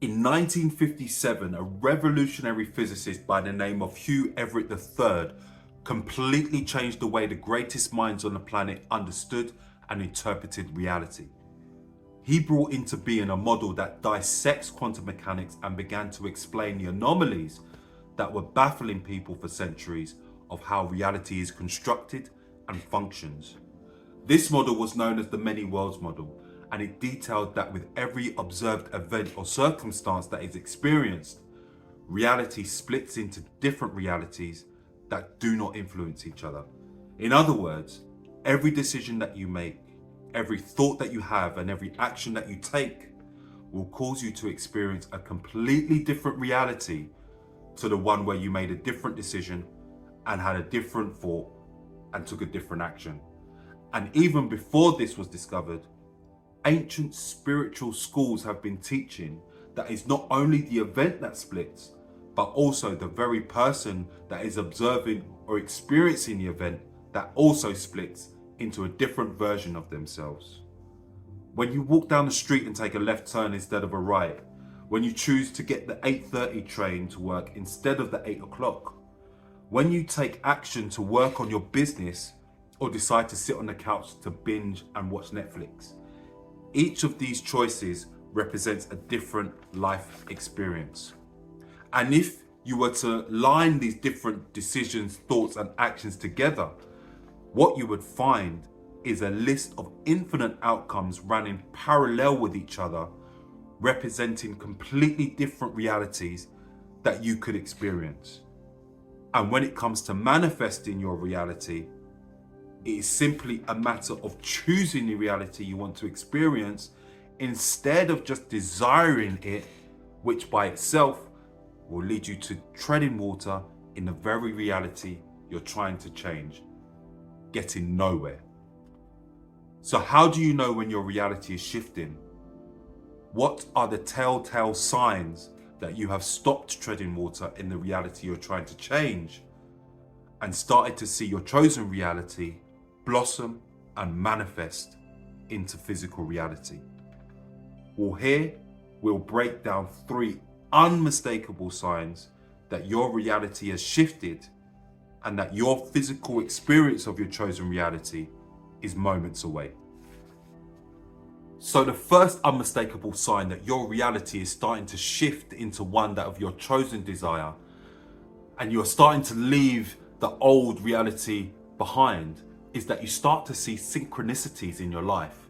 In 1957, a revolutionary physicist by the name of Hugh Everett III completely changed the way the greatest minds on the planet understood and interpreted reality. He brought into being a model that dissects quantum mechanics and began to explain the anomalies that were baffling people for centuries of how reality is constructed and functions. This model was known as the many worlds model, and it detailed that with every observed event or circumstance that is experienced, reality splits into different realities that do not influence each other. In other words, every decision that you make, every thought that you have, and every action that you take will cause you to experience a completely different reality to the one where you made a different decision and had a different thought and took a different action. And even before this was discovered, ancient spiritual schools have been teaching that it's not only the event that splits, but also the very person that is observing or experiencing the event that also splits into a different version of themselves. When you walk down the street and take a left turn instead of a right, when you choose to get the 8:30 train to work instead of the 8 o'clock, when you take action to work on your business or decide to sit on the couch to binge and watch Netflix, each of these choices represents a different life experience. And if you were to line these different decisions, thoughts, and actions together, what you would find is a list of infinite outcomes running parallel with each other, representing completely different realities that you could experience. And when it comes to manifesting your reality, it is simply a matter of choosing the reality you want to experience instead of just desiring it, which by itself will lead you to treading water in the very reality you're trying to change, getting nowhere. So how do you know when your reality is shifting? What are the telltale signs that you have stopped treading water in the reality you're trying to change and started to see your chosen reality blossom and manifest into physical reality? Well, here we'll break down 3 unmistakable signs that your reality has shifted and that your physical experience of your chosen reality is moments away. So the first unmistakable sign that your reality is starting to shift into one that of your chosen desire, and you're starting to leave the old reality behind, is that you start to see synchronicities in your life.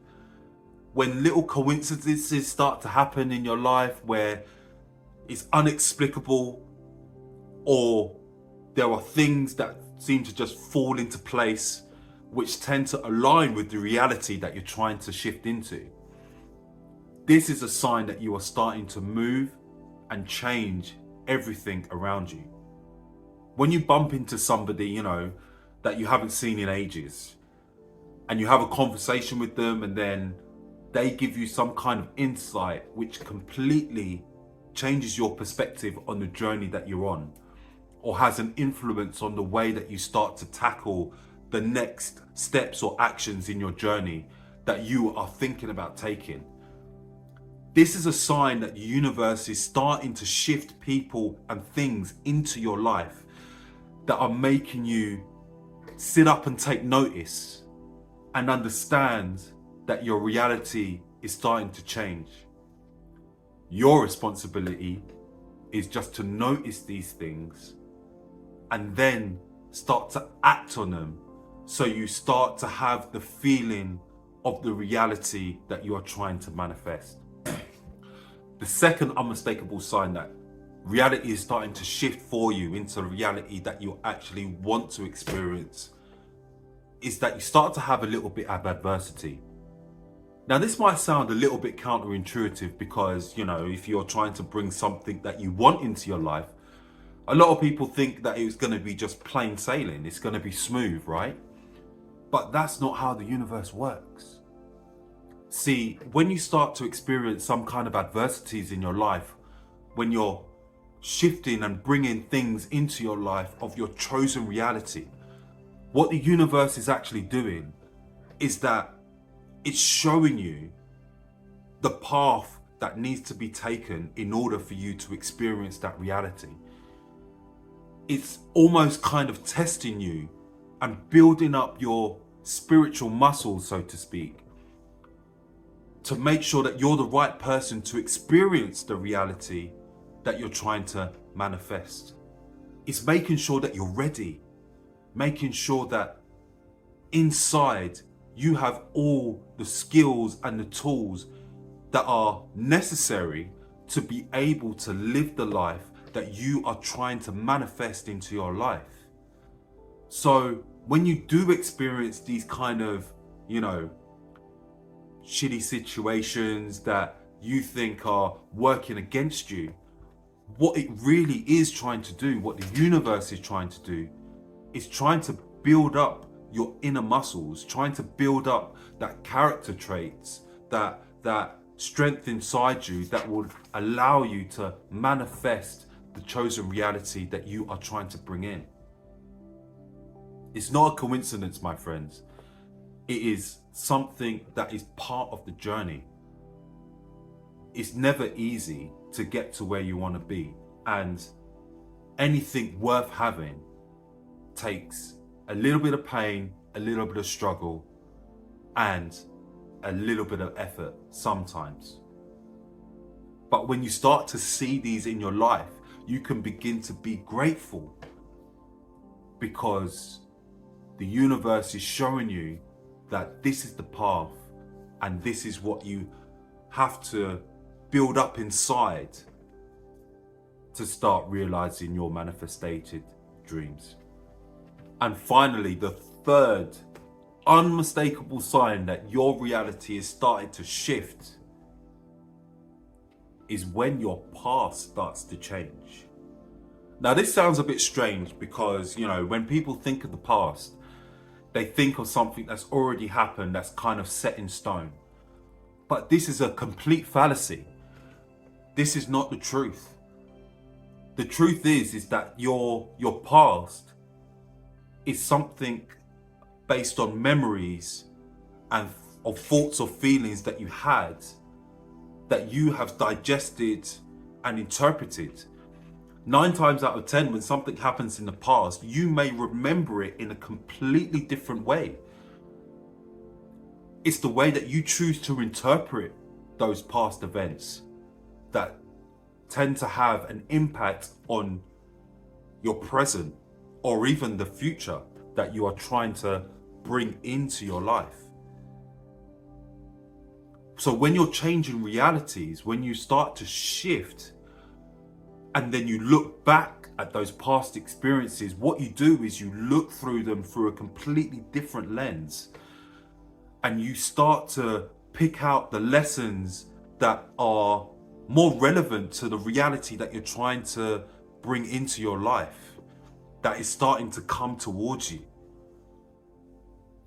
When little coincidences start to happen in your life where it's inexplicable, or there are things that seem to just fall into place which tend to align with the reality that you're trying to shift into. This is a sign that you are starting to move and change everything around you. When you bump into somebody, that you haven't seen in ages, and you have a conversation with them, and then they give you some kind of insight which completely changes your perspective on the journey that you're on, or has an influence on the way that you start to tackle the next steps or actions in your journey that you are thinking about taking. This is a sign that the universe is starting to shift people and things into your life that are making you sit up and take notice and understand that your reality is starting to change. Your responsibility is just to notice these things and then start to act on them, so you start to have the feeling of the reality that you are trying to manifest. The second unmistakable sign that reality is starting to shift for you into a reality that you actually want to experience is that you start to have a little bit of adversity. Now, this might sound a little bit counterintuitive because, if you're trying to bring something that you want into your life, a lot of people think that it's going to be just plain sailing. It's going to be smooth, right? But that's not how the universe works. See, when you start to experience some kind of adversities in your life, when you're shifting and bringing things into your life of your chosen reality, what the universe is actually doing is that it's showing you the path that needs to be taken in order for you to experience that reality. It's almost kind of testing you and building up your spiritual muscles, so to speak, to make sure that you're the right person to experience the reality that you're trying to manifest. It's making sure that you're ready, making sure that inside you have all the skills and the tools that are necessary to be able to live the life that you are trying to manifest into your life. So when you do experience these kind of, shitty situations that you think are working against you, what it really is trying to do, what the universe is trying to do, is trying to build up your inner muscles, trying to build up that character traits, that strength inside you that will allow you to manifest the chosen reality that you are trying to bring in. It's not a coincidence, my friends. It is something that is part of the journey. It's never easy to get to where you want to be, and anything worth having takes a little bit of pain, a little bit of struggle, and a little bit of effort sometimes. But when you start to see these in your life, you can begin to be grateful, because the universe is showing you that this is the path and this is what you have to build up inside to start realizing your manifested dreams. And finally, the third unmistakable sign that your reality is starting to shift is when your past starts to change. Now, this sounds a bit strange because, when people think of the past, they think of something that's already happened, that's kind of set in stone. But this is a complete fallacy. This is not the truth. The truth is that your past is something based on memories and of thoughts or feelings that you had, that you have digested and interpreted. 9 times out of 10, when something happens in the past, you may remember it in a completely different way. It's the way that you choose to interpret those past events that tend to have an impact on your present or even the future that you are trying to bring into your life. So when you're changing realities, when you start to shift, and then you look back at those past experiences, what you do is you look through them through a completely different lens, and you start to pick out the lessons that are more relevant to the reality that you're trying to bring into your life, that is starting to come towards you.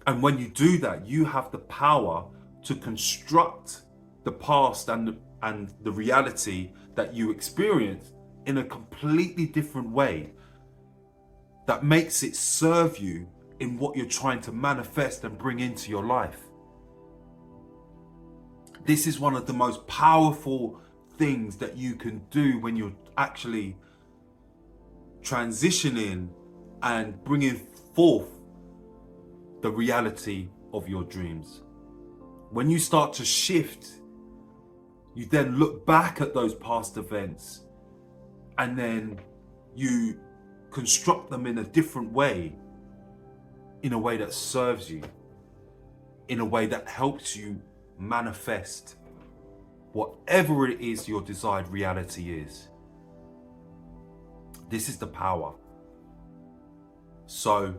And when you do that, you have the power to construct the past and the reality that you experience in a completely different way that makes it serve you in what you're trying to manifest and bring into your life. This is one of the most powerful things that you can do when you're actually transitioning and bringing forth the reality of your dreams. When you start to shift, you then look back at those past events and then you construct them in a different way, in a way that serves you, in a way that helps you manifest whatever it is your desired reality is. This is the power. So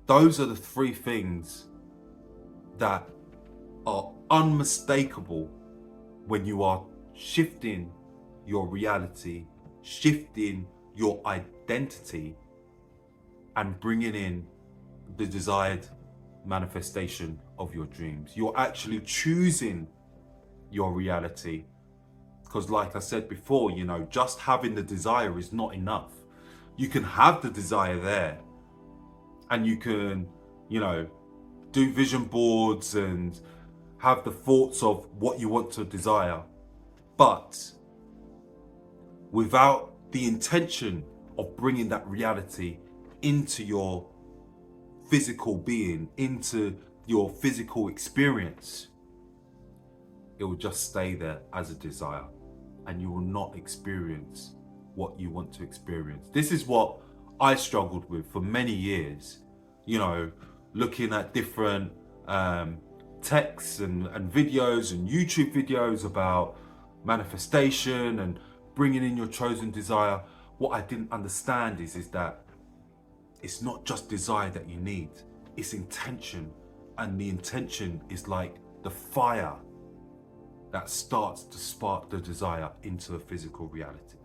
those are the 3 things that are unmistakable when you are shifting your reality, shifting your identity, and bringing in the desired manifestation of your dreams. You're actually choosing your reality, because like I said before, just having the desire is not enough. You can have the desire there, and you can, do vision boards and have the thoughts of what you want to desire, but without the intention of bringing that reality into your physical being, into your physical experience, it will just stay there as a desire, and you will not experience what you want to experience. This is what I struggled with for many years, you know, looking at different texts and videos and YouTube videos about manifestation and bringing in your chosen desire. What I didn't understand is that it's not just desire that you need, it's intention. And the intention is like the fire that starts to spark the desire into a physical reality.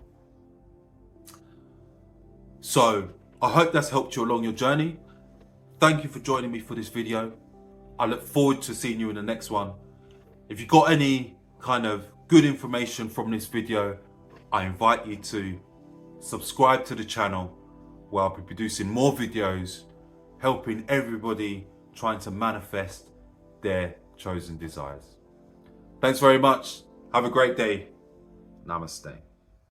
So I hope that's helped you along your journey. Thank you for joining me for this video. I look forward to seeing you in the next one. If you got any kind of good information from this video, I invite you to subscribe to the channel, where I'll be producing more videos helping everybody trying to manifest their chosen desires. Thanks very much. Have a great day. Namaste.